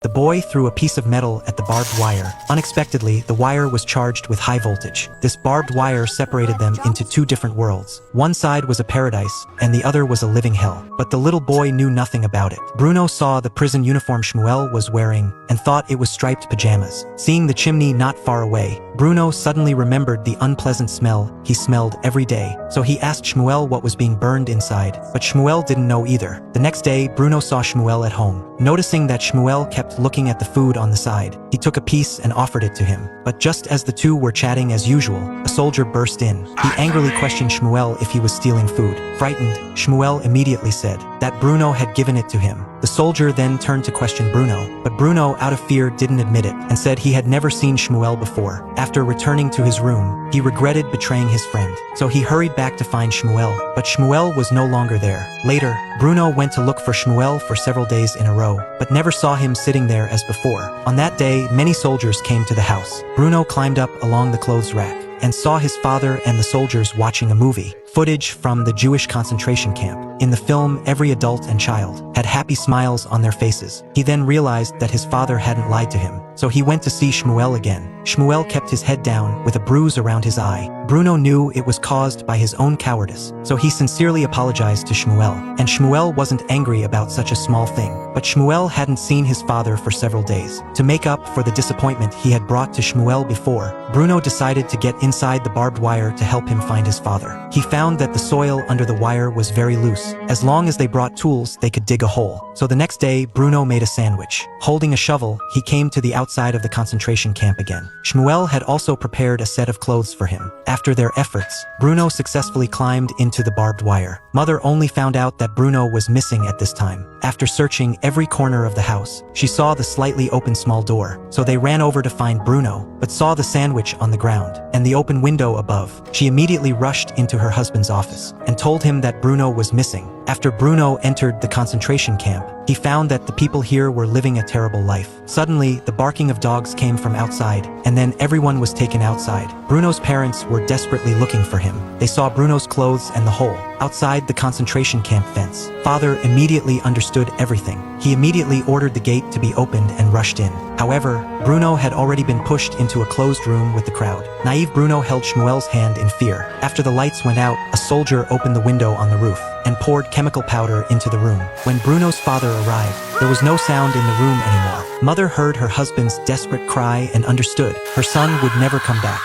The boy threw a piece of metal at the barbed wire. Unexpectedly, the wire was charged with high voltage. This barbed wire separated them into two different worlds. One side was a paradise, and the other was a living hell. But the little boy knew nothing about it. Bruno saw the prison uniform Shmuel was wearing and thought it was striped pajamas. Seeing the chimney not far away, Bruno suddenly remembered the unpleasant smell he smelled every day. So he asked Shmuel what was being burned inside, but Shmuel didn't know either. The next day, Bruno saw Shmuel at home. Noticing that Shmuel kept looking at the food on the side, he took a piece and offered it to him. But just as the two were chatting as usual, a soldier burst in. He angrily questioned Shmuel if he was stealing food. Frightened, Shmuel immediately said that Bruno had given it to him. The soldier then turned to question Bruno, but Bruno, out of fear, didn't admit it and said he had never seen Shmuel before. After returning to his room, he regretted betraying his friend, so he hurried back to find Shmuel, but Shmuel was no longer there. Later, Bruno went to look for Shmuel for several days in a row, but never saw him sitting there as before. On that day, many soldiers came to the house. Bruno climbed up along the clothes rack and saw his father and the soldiers watching a movie. Footage from the Jewish concentration camp. In the film, every adult and child had happy smiles on their faces. He then realized that his father hadn't lied to him, so he went to see Shmuel again. Shmuel kept his head down with a bruise around his eye. Bruno knew it was caused by his own cowardice, so he sincerely apologized to Shmuel. And Shmuel wasn't angry about such a small thing, but Shmuel hadn't seen his father for several days. To make up for the disappointment he had brought to Shmuel before, Bruno decided to get inside the barbed wire to help him find his father. He found that the soil under the wire was very loose. As long as they brought tools, they could dig a hole. So the next day, Bruno made a sandwich. Holding a shovel, he came to the outside of the concentration camp again. Shmuel had also prepared a set of clothes for him. After their efforts, Bruno successfully climbed into the barbed wire. Mother only found out that Bruno was missing at this time. After searching every corner of the house, she saw the slightly open small door. So they ran over to find Bruno, but saw the sandwich on the ground and the open window above. She immediately rushed into her husband's office and told him that Bruno was missing. After Bruno entered the concentration camp, he found that the people here were living a terrible life. Suddenly, the barking of dogs came from outside, and then everyone was taken outside. Bruno's parents were desperately looking for him. They saw Bruno's clothes and the hole outside the concentration camp fence. Father immediately understood everything. He immediately ordered the gate to be opened and rushed in. However, Bruno had already been pushed into a closed room with the crowd. Naive Bruno held Shmuel's hand in fear. After the lights went out, a soldier opened the window on the roof and poured chemical powder into the room. When Bruno's father arrived, there was no sound in the room anymore. Mother heard her husband's desperate cry and understood her son would never come back.